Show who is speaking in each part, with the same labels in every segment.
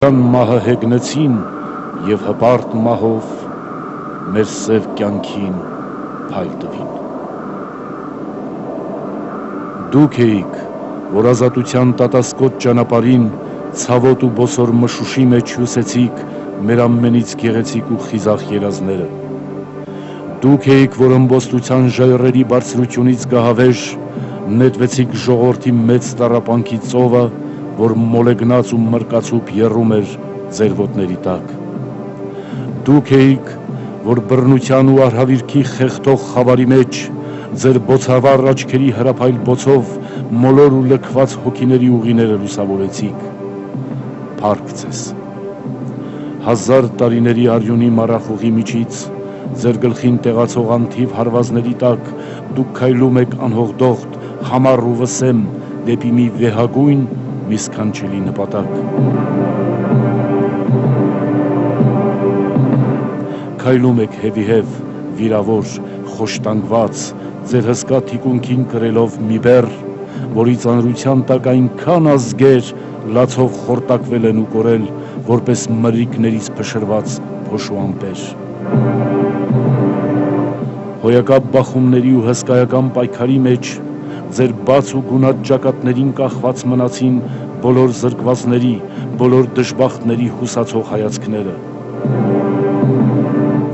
Speaker 1: Մահը հեգնեցին և հպարտ մահով մեր սև կյանքին փայլ տվին։ Դուք էիք, որ ազատության տատասկոտ ճանապարհին ցավոտ ու բոսոր մշուշի մեջ հյուսեցիք մեր ամենից գեղեցիկ ու խիզախ երազները։ Դուք էիք, որ ըմբոստության ժայռերի բարձրությունից գահավեժ նետվեցիք ժողովրդի մեծ տառապանքի ծովը, որ մոլեգնած ու մրկացուփ եռում էր ձեր ոտների տակ։ Դուք էիք, որ բռնության ու արհավիրքի խեղդող խավարի մեջ ձեր բոցավառ աչքերի հրափայլ բոցով մոլոր ու լքված հոգիների ուղիները լուսավորեցիք։ Փառք ձեզ։ 1000 տարիների արյունի մառախուղի միջից ձեր գլխին տեղացող անթիվ հարվածների տակ դուք քայլում եք անհողդողտ, խամառ ու վսեմ դեպի մի վեհագույն, մի սքանչելի նպատակ։ Քայլում եք հետիհև, վիրավոր, խոշտանգված, ձեր հսկա թիկունքին կրելով մի բեռ, որի ծանրության տակ այնքան ազգեր լացով խորտակվել են ու կորել, որպես մրրիկներից փշրված փոշու ամպեր։ Հոյակապ բախումների ու հսկայական պայքարի մեջ ձեր բաց ու գունատ ճակատներին կախված մնացին բոլոր զրկվածների, բոլոր դժբախտների հուսացող հայացքները։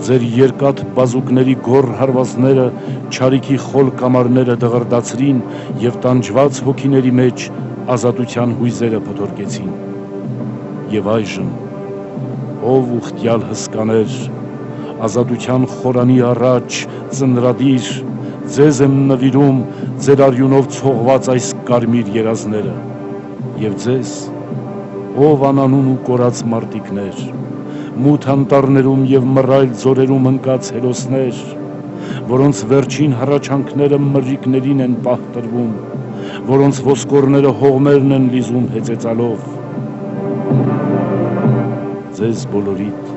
Speaker 1: Ձեր երկաթ բազուկների գոռ հարվածները չարիքի խոլ կամարները դղրդացրին և տանջված հոգիների մեջ ազատության հույզերը փոթորկեցին։ Եվ այժմ, ով ուխտյալ հսկաներ, ազատության խորանի առաջ, ծնրադիր, ձեզ եմ նվիրում ձեր արյունով ցողված այս կարմիր երազները, և ձեզ, ով անանուն ու կորած մարտիկներ, մութ անտառներում և մռայլ ձորերում ընկած հերոսներ, որոնց վերջին հառաչանքները մրրիկներին են պահ տրվում, որոնց ոսկորները հողմերն են լիզում հեծեծալով։ Ձեզ բոլորիդ,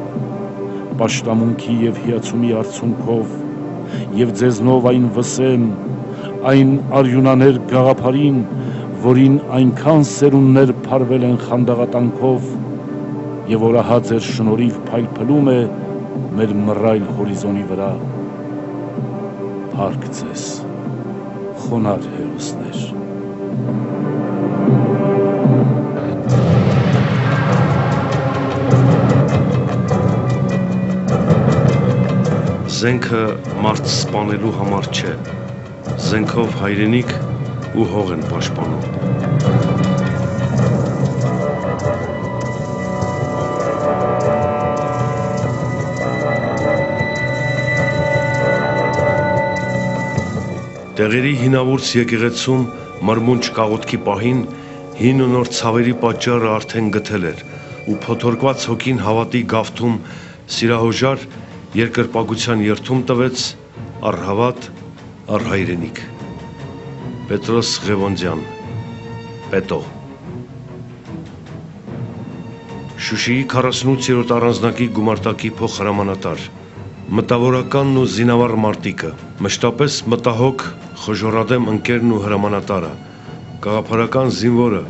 Speaker 1: պաշտամունքի և հիացումի արցունքով, և ձեզնով այն վսեմ, այն արյունաներ գաղափարին, որին այնքան սերունդներ փարվել են խանդաղատանքով, և որ ահա ձեր շնորհիվ փայլփլում է մեր մռայլ հորիզոնի վրա։ Փառք ձեզ, խոնարհ հերոսներ։
Speaker 2: Զենքը մարդ սպանելու համար չէ, զենքով հայրենիք ու հող են պաշտպանում։ Տեղերի հինավուրց եկեղեցում մրմունջ կաղոտքի պահին հին ու նոր ցավերի պատճառը արդեն գտել էր ու փոթորկված հոգին հավատի գավթում սիրահոժար երկրպագության երդում տվեց առհավատ, առհայրենիք։ Պետրոս Ղևոնդյան, Պետո։ Շուշիի 48-րդ առանձնակի գումարտակի փոխհրամանատար, մտավորականն ու զինավառ մարտիկը, մշտապես մտահոգ խոժոռադեմ ընկերն ու հրամանատարը, գաղափարական զինվորը,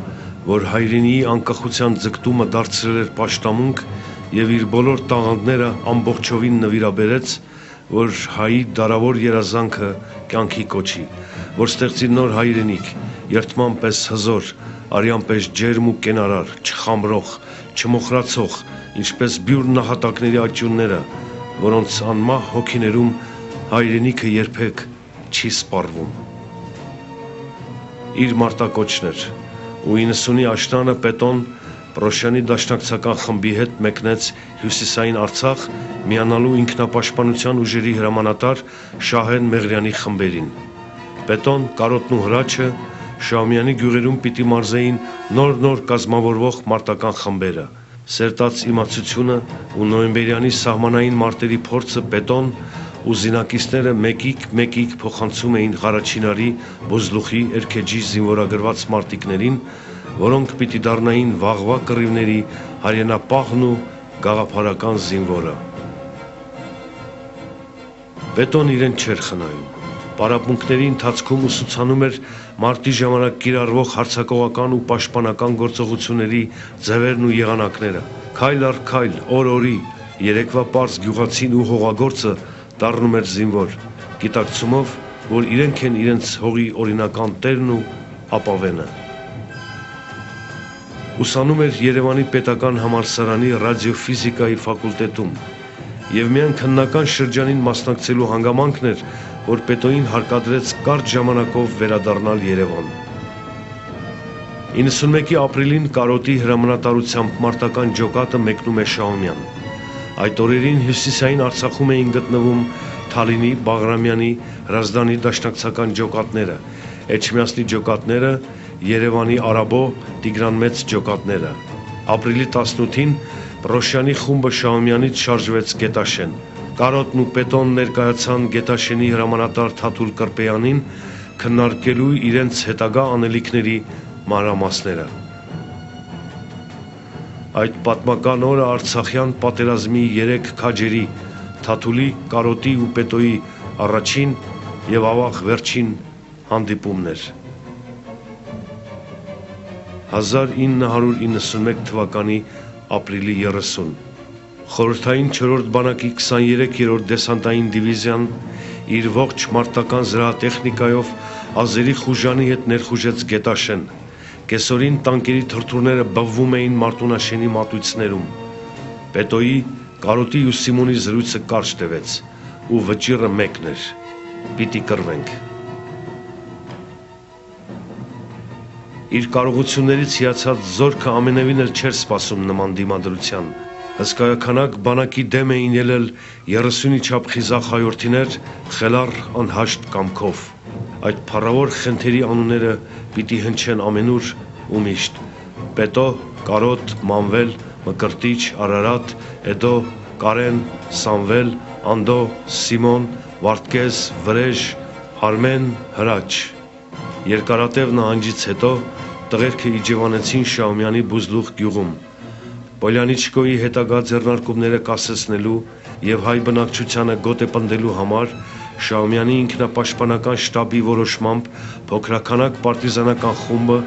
Speaker 2: որ հայրենիի անկախության ձգտումը դարձրել էր պաշտամունք և իր բոլոր տաղանդները ամբողջովին նվիրաբերեց, որ հայի դարավոր երազանքը կյանքի կոչի, որ ստեղծի նոր հայրենիք, երդման պես հզոր, արյան պես ջերմ ու կենարար, չխամրող, չմոխրացող, ինչպես բյուր նահատակների աճյունները, որոնց անմահ հոգիներում հայրենիքը երբեք չի սպառվում։ Իր մարտակոչն էր, ու 90-ի աշնանը Պետոն Պրոշյանի դաշնակցական խմբի հետ մեկնեց հյուսիսային Արցախ միանալու ինքնապաշտպանության ուժերի հրամանատար Շահեն Մեղրյանի խմբերին։ Պետոն, Կարոտն ու Հրաչը Շահումյանի գյուղերում պիտի մարզեին նոր կազմավորվող մարտական խմբերը։ Սերտած իմացությունը ու նոյեմբերյանի սահմանային մարտերի փորձը Պետոն ու զինակիցները մեկիկ փոխանցում էին Ղարաչինարի, Բոզլուխի, Էրքեջի զինվորագրված մարտիկներին, որոնք պիտի դառնային վաղվա կռիվների հայրենապահն ու գաղափարական զինվորը։ Պետոն իրեն չէր խնայում, Պարապմունքների ընթացքում ուսուցանում էր մարտի ժամանակ կիրառվող հարձակողական ու պաշտպանական գործողությունների ձևերն ու եղանակները։ Քայլ առ քայլ, օր-օրի, երեկվա պարզ գյուղացին ու հողագործը դառնում էր զինվոր, գիտակցումով, որ իրենք են իրենց հողի օրինական տերն ու ապավենը։ Ուսանում էր Երևանի պետական համալսարանի ռադիոֆիզիկայի ֆակուլտետում եւ միայն քննական շրջանին մասնակցելու հանգամանքն էր, որ Պետոյին հարկադրեց կարճ ժամանակով վերադառնալ Երևան։ 91-ի ապրիլին Կարոտի հրամանատարությամբ մարտական ջոկատը մեկնում է Շահումյան։ Այդ օրերին հյուսիսային Արցախում էին գտնվում Թալինի, Բաղրամյանի, Հրազդանի դաշնակցական ջոկատները, Էջմիածնի ջոկատները, Երևանի Արաբո, Տիգրան Մեծ ջոկատները։ Ապրիլի 18-ին Պրոշյանի խումբը Շահումյանից շարժվեց Գետաշեն։ Կարոտն ու Պետոն ներկայացան Գետաշենի հրամանատար Թաթուլ Կրպեյանին քննարկելու իրենց հետագա անելիքների մանրամասները։ Այդ պատմական օրը Արցախյան պատերազմի 3 քաջերի Թաթուլի, Կարոտի ու Պետոյի առաջին եւ ավաղ վերջին հանդիպումն էր։ 1991 թվականի ապրիլի 30 Խորհրդային 4-րդ բանակի 23-րդ դեսանտային դիվիզիան իր ողջ մարտական զրահատեխնիկայով ազերի խուժանի հետ ներխուժեց Գետաշեն։ Կեսօրին տանկերի թրթուրները բվվում էին Մարտունաշենի մատույցներում։ Պետոյի, Կարոտի ու Սիմոնի զրույցը կարճ տևեց, ու վճիռը մեկն էր՝ պիտի կռվենք։ Իր կարողություններից հիացած զորքը ամենևին էլ չէր սպասում նման դիմադրության։ Հսկայականակ բանակի դեմ էին ելել 30-ի չափ խիզախ հայորդիներ խելառ անհաշտ կամքով։ Այդ փառավոր խենթերի անունները պիտի հնչեն ամենուր ու միշտ։ Պետո, Կարոտ, Մանվել, Մկրտիչ, Արարատ, Էդո, Կարեն, Սամվել, Անդո, Սիմոն, Վարդգես, Վրեժ, Արմեն, Հրաչ։ Երկարատև նահանջից հետո տղերքը իջևանեցին Շահումյանի Բուզլուխ գյուղում։ Պոլյանիչկոյի հետագա ձեռնարկումները կասեցնելու եւ հայ բնակչությանը գոտեպնդելու համար Շահումյանի ինքնապաշտպանական շտաբի որոշմամբ փոքրականակ պարտիզանական խումբը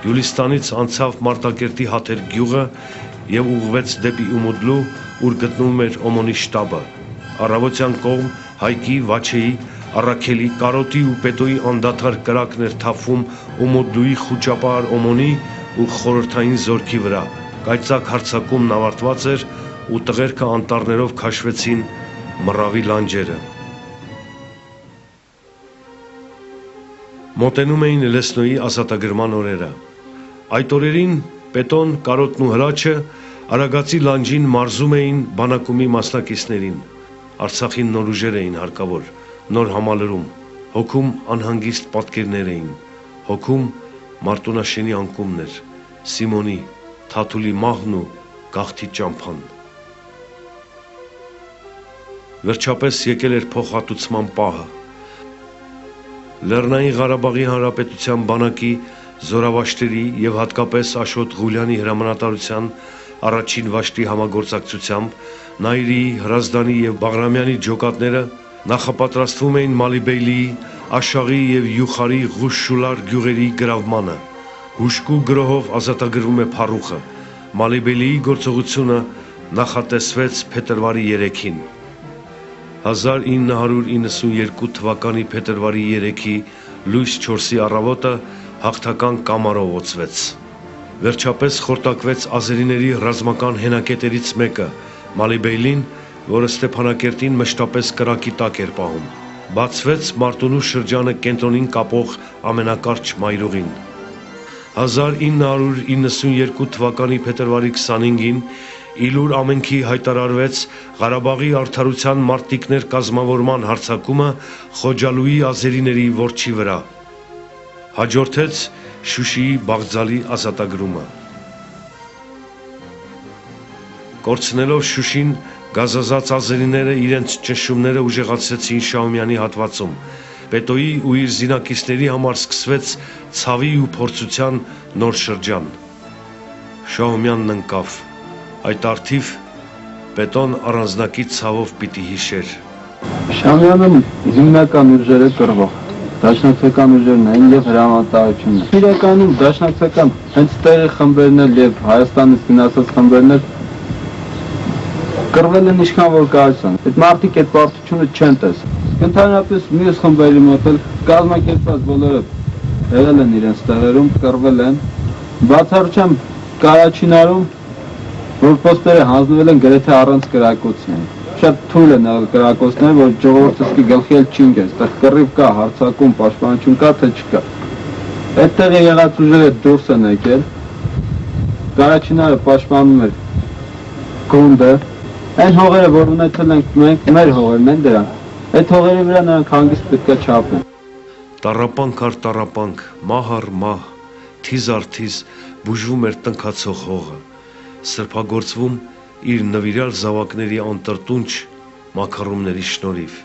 Speaker 2: Գյուլիստանից անցավ Մարտակերտի Հաթեր գյուղը եւ ուղղվեց դեպի Ումուդլու, ուր գտնվում էր Օմոնի շտաբը։ Առավոտյան կողմ Հայկի, Վաչեի, Առաքելի, Կարոտի ու Պետոյի անդադար կրակն էր թափվում Ումուդլուի խուճապար Օմոնի ու խորհրդային զորքի վրա։ Կայծակ հարձակումն ավարտված էր ու տղերքը անտառներով քաշվեցին մռավի լանջերը։ Մոտենում էին Լեսնոյի ազատագրման օրերը։ Այդ օրերին Պետոն, Կարոտն ու Հրաչը Արագածի լանջին մարզում էին բանակումի մասնակիցներին։ Արցախին նոր ուժեր էին հարկավոր, նոր համալրում, հոգում անհանգիստ պատկերներ էին, հոգում Մարտունաշենի անկումն էր, Սիմոնի, Թաթուլի մահն ու գաղթի ճամփան։ Վերջապես եկել էր փոխհատուցման պահը։ Լեռնային Ղարաբաղի Հանրապետության բանակի, զորավաշտերի եւ հատկապես Աշոտ Ղուլյանի հրամանատարության առաջին վաշտի համագործակցությամբ Նայիրի, Հրազդանի եւ Բաղրամյանի ջոկատները նախապատրաստվում էին Մալիբեյլիի, Աշաղի եւ Յուխարի Ղուշշուլար գյուղերի գրավմանը։ Հուշկու գրոհով ազատագրվում է Փարուխը։ Մալիբեյլիի գործողությունը նախատեսվեց փետրվարի 3-ին։ 1992 թվականի փետրվարի 3-ի լույս 4-ի առավոտը հաղթական կամարով օծվեց։ Վերջապես խորտակվեց ազերիների ռազմական հենակետերից մեկը, Մալիբեյլին, որը Ստեփանակերտին մշտապես կրակի տակ էր պահում։ Բացվեց Մարտունու շրջանը կենտրոնին կապող ամենակարճ մայրուղին։ 1992 թվականի փետրվարի 25-ին Իլուր ամենքի հայտարարվեց Ղարաբաղի արդարության մարտիկներ կազմավորման հարձակումը Խոջալույի ազերիների որջի վրա։ Հաջորդեց Շուշիի Բաղձալի ազատագրումը։ Կորցնելով Շուշին, գազազած ազերիները իրենց ճնշումները ուժեղացրեցին Շահումյանի հատվածում։ Պետոյի ու իր զինակիցների համար սկսվեց ցավի ու փորձության նոր շրջան։ Շահումյանն ընկավ։ Այդ արդիվ Պետոն առանձնակի ցավով պիտի հիշեր։
Speaker 3: Շահումյանը հիմնական ուժերը կռվող դաշնակցական ուժերն էին եւ հրամանատարությունը։ Իրականում դաշնակցական հենց տեղի խմբերն էլ եւ Հայաստանից գնացած խմբերն էլ կռվել են ինչքան որ կարծան։ Այդ մարդիկ այդ պարտությունը չեն տեսել։ Ընդհանրապես մյուս խմբերի մոտ էլ կազմակերպված բոլորը եղել են իրենց տեղերում, կռվել են։ Բացառությամբ Կարաչինարում որ պոստերը հանձնվել են գրեթե առանց կրակոցի։ Շատ թույլ են եղել կրակոցները, որ ժողովուրդը սկի գլխի էլ չի ընկել, այդտեղ կռիվ կա, հարձակում, պաշտպանություն կա, թե չկա։ Այդտեղ եղած ուժերը դուրս են եկել։ Կարաչինարը պաշտպանում էր գունդը։ Այն հողերը, որ ունեցել ենք մենք, մեր հողերն են դրանք։ Այդ հողերի վրա նրանք հանգիստ պետք է չափեն։
Speaker 2: Տառապանք առ տառապանք, մահ առ մահ, թիզ առ թիզ բուժվում էր տնքացող հողը, սրբագործվում իր նվիրյալ զավակների անտրտունջ մաքարումների շնորհիվ։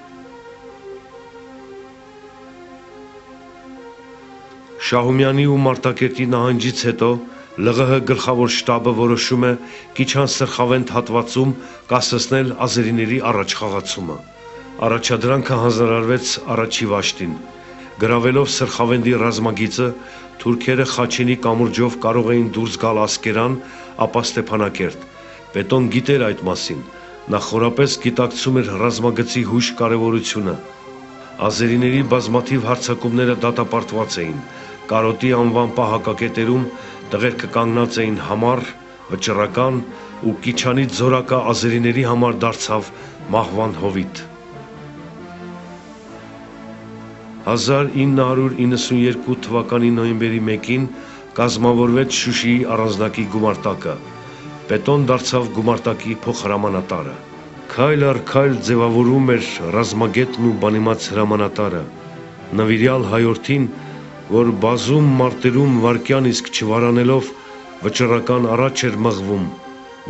Speaker 2: Շահումյանի ու Մարտակերտի նահանջից հետո ԼՂՀ գլխավոր շտաբը որոշում է Կիչան Սրխավենտ հատվածում կասեցնել ազերիների առաջխաղացումը։ Առաջադրանքը հանձնարարվեց առաջի վաշտին։ Գրավելով Սրխավենդի ռազմագիծը, թուրքերը Խաչենի կամուրջով կարող էին դուրս գալ Ասկերան, ապա Ստեփանակերտ։ Պետոն գիտեր այդ մասին, նախորապես գիտակցում էր ռազմագծի հույժ կարևորությունը։ Ազերիների բազմաթիվ հարձակումները դատապարտված էին։ Կարոտի անվան պահակակետերում տղերքը կանգնած էին համառ, վճռական ու Կիչանից զորակա ազերիների համար դարձավ մահվան հովիտ։ 1992 թվականի նոյեմբերի 1-ին կազմավորվեց Շուշիի առանձնակի գումարտակը։ Պետոն դարձավ գումարտակի փոխհրամանատարը։ Քայլ առ քայլ ձևավորում էր ռազմագետն ու բանիմաց հրամանատարը։ Նվիրյալ հայորդին, որ բազում մարտերում վարկյան իսկ չվարանելով վճռական առաջ էր մղվում,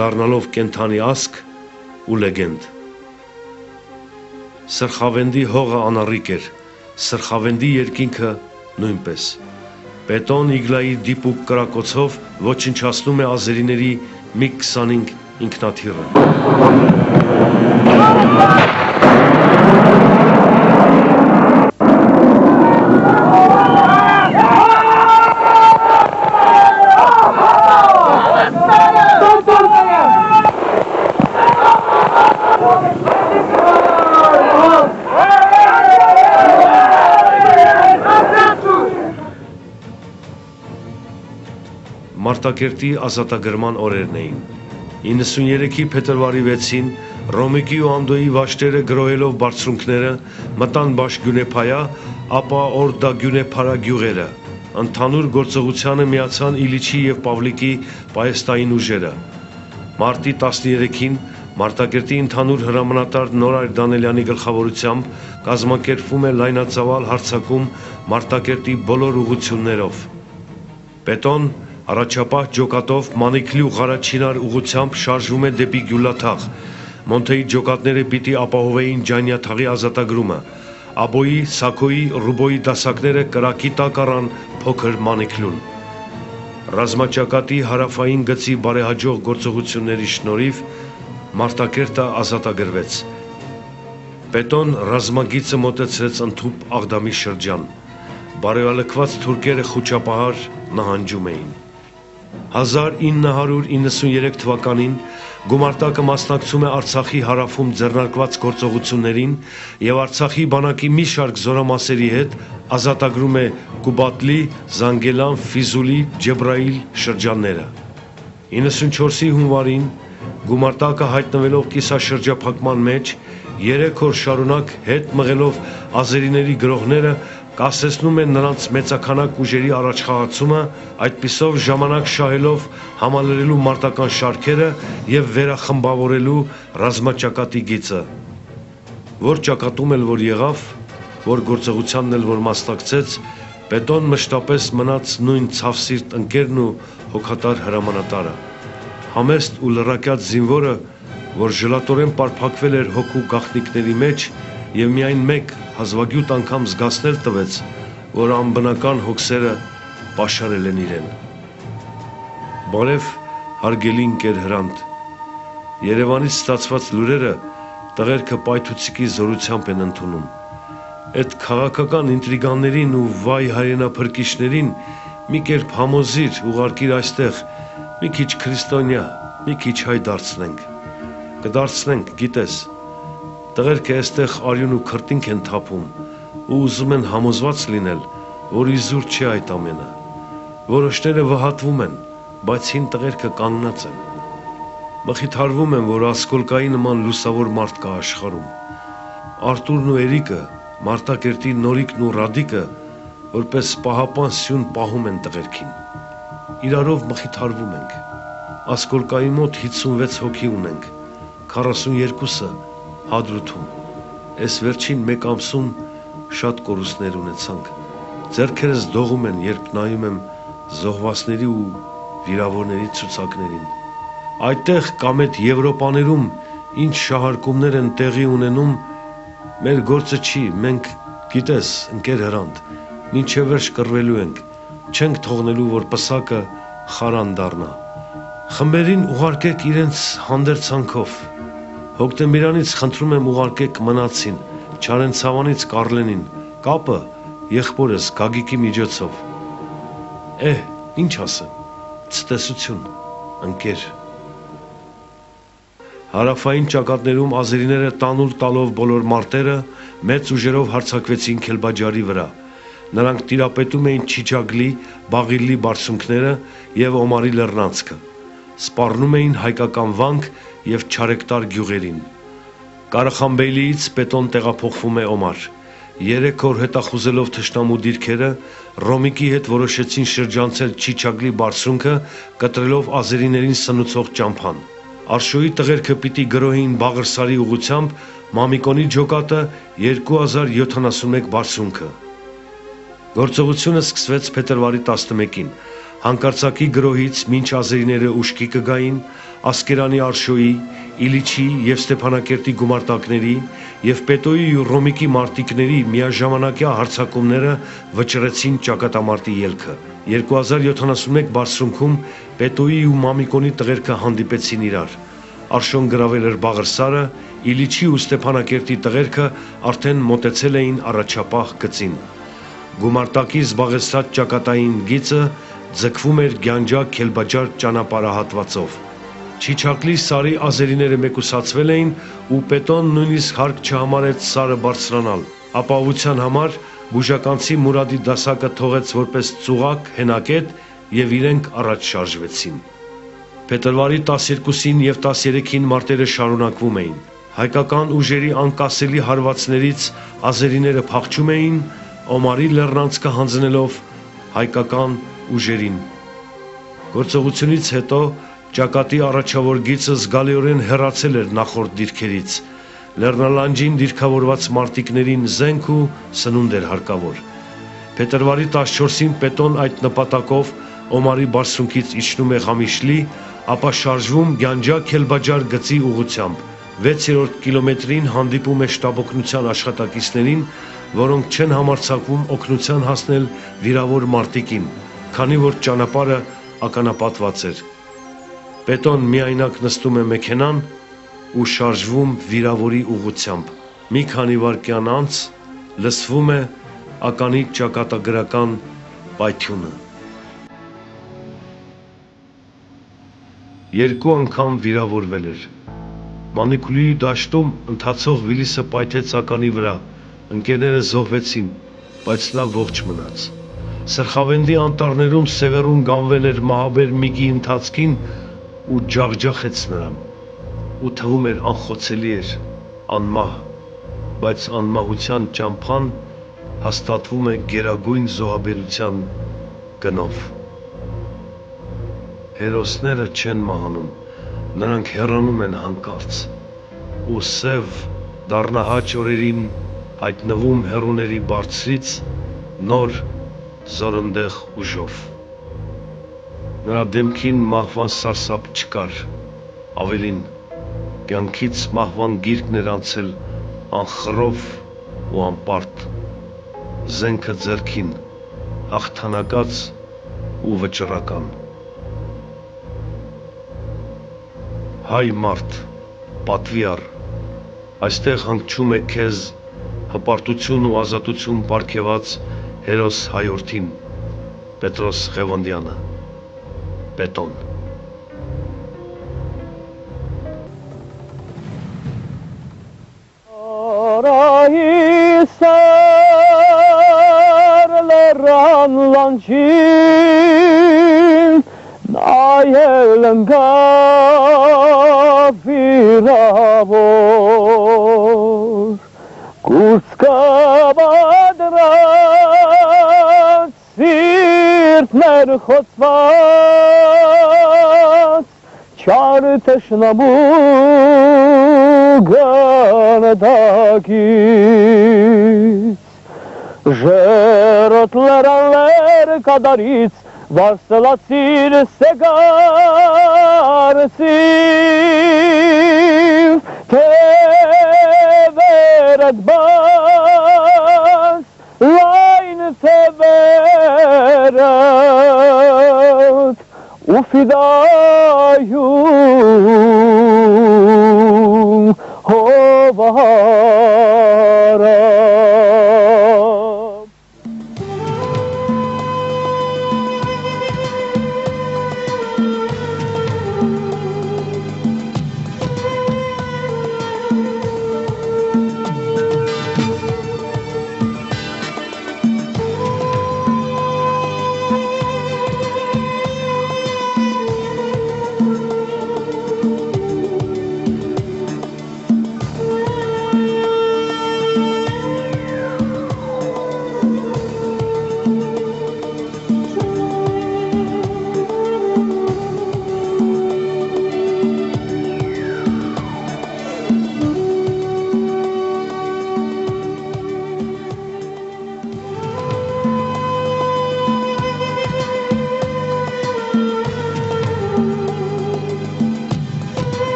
Speaker 2: դառնալով կենթանի ասք ու լեգենդ։ Սրխավենդի հողը անառիկ էր, Սրխավենդի երկինքը նույնպես։ Պետոն Իգլայի դիպուկ կրակոցով ոչնչացնում է ազերիների MiG-25 ինքնաթիռը։ Մարտակերտի ազատագրման օրերն էին։ 93-ի փետրվարի 6-ին Ռոմիկի ու Անդոյի վաշտերը գրոհելով բարձրունքները մտան Բաշ Գյունեփայա, ապա Օրդա Գյունեփարա գյուղերը։ Ընդհանուր գործողությանը միացան Իլիչի եւ Պավլիկի պայեստային ուժերը։ Մարտի 13-ին Մարտակերտի ընդհանուր հրամանատար Նորայր Դանելյանի գլխավորությամբ կազմակերպվում է լայնածավալ հարձակում Մարտակերտի բոլոր ուղղություններով։ Պետոն առաջապահ ջոկատով Մանիքլի ու Ղարաչինար ուղղությամբ շարժվում է դեպի Գյուլաթաղ։ Մոնթեի ջոկատները պիտի ապահովեին Ջանյաթաղի ազատագրումը։ Աբոյի, Սաքոյի, Ռուբոյի դասակները կրակի տակ առան փոքր Մանիքլուն։ Ռազմաճակատի հարավային գծի բարեհաջող գործողությունների շնորհիվ Մարտակերտը ազատագրվեց։ Պետոն ռազմագիծը մոտեցրեց ընդհուպ Աղդամի շրջան։ Բարեալքված թուրքերը խուճապահար նահանջում էին։ 1993 թվականին գումարտակը մասնակցում է Արցախի հարավում ձեռնարկված գործողություններին եւ Արցախի բանակի մի շարք զորամասերի հետ ազատագրում է Կուբատլի, Զանգելան, Ֆիզուլի, Ջեբրայիլ շրջանները։ 94-ի հունվարին գումարտակը հայտնվելով կիսաշրջափակման մեջ 3 օր շարունակ հետ մղելով ազերիների գրոհները կասեցնում են նրանց մեծաքանակ ուժերի առաջխաղացումը, այդպիսով ժամանակ շահելով համալրելու մարտական շարքերը եւ վերախմբավորելու ռազմաճակատի գիծը։ Որ ճակատում էլ որ եղավ, որ գործողությանն էլ որ մասնակցեց, Պետոն մշտապես մնաց նույն ցավսիրտ ընկերն ու հոգատար հրամանատարը։ Համեստ ու լրակյաց զինվորը, որ ժլատորեն պարփակվել էր հոգու գաղտնիքների մեջ եւ միայն մեկ հազվագյուտ անգամ զգացնել տվեց, որ անբնական հոգսերը պաշարել են իրեն։ Բարև հարգելի ընկեր Հրանտ, Երևանից ստացված լուրերը տղերքը պայթուցիկի զորությամբ են ընդունում։ Այդ քաղաքական ինտրիգաներին ու վայ հայրենափրկիչներին մի կերպ համոզիր, ուղարկիր այստեղ, մի քիչ քրիստոնյա, մի քիչ հայ դարձնենք։ Կդարձնենք, գիտես, տղերքը այստեղ արյուն ու քրտինք են թափում ու ուզում են համոզված լինել, որ իզուր չի այդ ամենը։ Որոշները վհատվում են, բայց հին տղերքը կանգնած են։ Մխիթարվում եմ, որ Ասկոլկայի նման լուսավոր մարդ կա աշխարհում։ Արտուրն ու Էրիկը, Մարտակերտի Նորիկն ու Ռադիկը որպես պահապան սյուն պահում են տղերքին։ Իրարով մխիթարվում ենք։ Ասկոլկայի մոտ 56 հոգի ունենք, 42-ը Հադրութում։ Այս վերջին մեկ ամսում շատ կորուստներ ունեցանք։ Ձեռքերս դողում են, երբ նայում եմ զոհվածների ու վիրավորների ցուցակներին։ Այդտեղ կամ այդ Եվրոպաներում ինչ շահարկումներ են տեղի ունենում, մեր գործը չի, մենք, գիտես, ընկեր Հրանտ, մինչև վերջ կռվելու ենք, չենք թողնելու, որ պսակը խարան դառնա։ Խմբերին ուղարկեք իրենց հանդերձանքով։ Հոկտեմբերանից խնդրում եմ ուղարկեք Մնացին, Չարենցավանից Կարլենին, կապը եղբորս Գագիկի միջոցով։ Ինչ ասեմ, ցտեսություն, ընկեր։ Հարավային ճակատներում ազերիները տանուլ տալով բոլոր մարտերը մեծ ուժերով հարձակվեցին Քելբաջարի վրա։ Նրանք տիրապետում էին Չիչագլի, Բաղիլի բարձունքները և Օմարի լեռնանցքը։ Սպառնում էին հայկական վանք և Չարեկտար գյուղերին։ Կարախանբեյլիից Պետոն տեղափոխվում է Օմար։ 3 օր հետախուզելով թշնամու դիրքերը, Ռոմիկի հետ որոշեցին շրջանցել Չիչագլի բարձունքը, կտրելով ազերիներին սնուցող ճամփան։ Արշոյի տղերքը պիտի գրոհեին Բաղրսարի ուղղությամբ, Մամիկոնի ջոկատը 2071 բարձունքը։ Գործողությունը սկսվեց փետրվարի 11-ին։ Հանկարծակի գրոհից մինչ ազերիները ուշքի կգային, Ասկերանի Արշոյի, Իլիչի և Ստեփանակերտի գումարտակների և Պետոյի ու Ռոմիկի մարտիկների միաժամանակյա հարձակումները վճռեցին ճակատամարտի ելքը։ 2071 բարձունքում Պետոյի ու Մամիկոնի տղերքը հանդիպեցին իրար։ Արշոն գրավել էր Բաղրսարը, Իլիչի ու Ստեփանակերտի տղերքը արդեն մոտեցել էին առաջապահ գծին։ Գումարտակի զբաղեցրած ճակատային գիծը ձգվում էր Գյանջա-Քելբաջար ճանապարհահատվածով։ Չիչակլի սարի ազերիները մեկուսացվել էին ու Պետոն նույնիսկ հարկ չհամարեց սարը բարձրանալ։ Ապահովության համար բուժականցի Մուրադի դասակը թողեց որպես ծուղակ հենակետ և իրենք առաջ շարժվեցին։ Փետրվարի 12-ին և 13-ին մարտերը շարունակվում էին։ Հայկական ուժերի անկասելի հարվածներից ազերիները փախչում էին, Օմարի լեռնանցքը հանձնելով հայկական ուժերին։ Գործողությունից հետո ճակատի առաջավոր գիծը զգալիորեն հեռացել էր նախորդ դիրքերից։ Լեռնալանջին դիրքավորված մարտիկներին զենք ու սնունդ էր հարկավոր։ Փետրվարի 14-ին Պետոն այդ նպատակով Օմարի բարձունքից իջնում է Ղամիշլի, ապա շարժվում Գյանջա-Քելբաջար գծի ուղղությամբ։ 6-րդ կիլոմետրին հանդիպում է շտաբօգնության աշխատակիցներին, որոնք չեն համարձակվում օգնության հասնել վիրավոր մարտիկին, քանի որ ճանապարհը ականապատված էր։ Պետոն միայնակ նստում է մեքենան ու շարժվում վիրավորի ուղղությամբ։ Մի քանի վայրկյան անց լսվում է ականի ճակատագրական պայթյունը։ 2 անգամ վիրավորվել էր։ Մանիկուլիի դաշտում ընթացող Վիլիսը պայթեց ականի վրա, ընկերները զոհվեցին, բայց նա ողջ մնաց։ Սրխավենդի անտառներում Սևեռուն գանվել էր մահաբեր Միգի ընթացքին ու ջախջախեց նրան, ու թվում էր անխոցելի էր, անմահ, բայց անմահության ճամփան հաստատվում է գերագույն զոհաբերության գնով։ Հերոսները չեն մահանում, նրանք հեռանում են հանկարծ, ու սև դառնահաճ օրերին հայտնվում հեռուների բարձրից նոր զորնդեղ ուժով։ Նրա դեմքին մահվան սարսափ չկար, ավելին, կյանքից մահվան գիրկն էր անցել անխռով ու անպարտ, զենքը ձեռքին, հաղթանակած ու վճռական։ Հայ մարդ, պատվի առ, այստեղ հանգչում է քեզ հպարտություն ու ազատություն պարգևած հերոս հայորդին Պետրոս Ղևոնդյանը Պետոն
Speaker 4: Լեռան լանջին նայել ընկավ վիրավոր կուրծքը բադրած սիրտներ խոցված չար թշնամու գնդակից Ժերոտ լերանլեր կադարից վարսլացիր սեգարցիվ թևերդ բաս լայն թևերդ ու ֆիդայու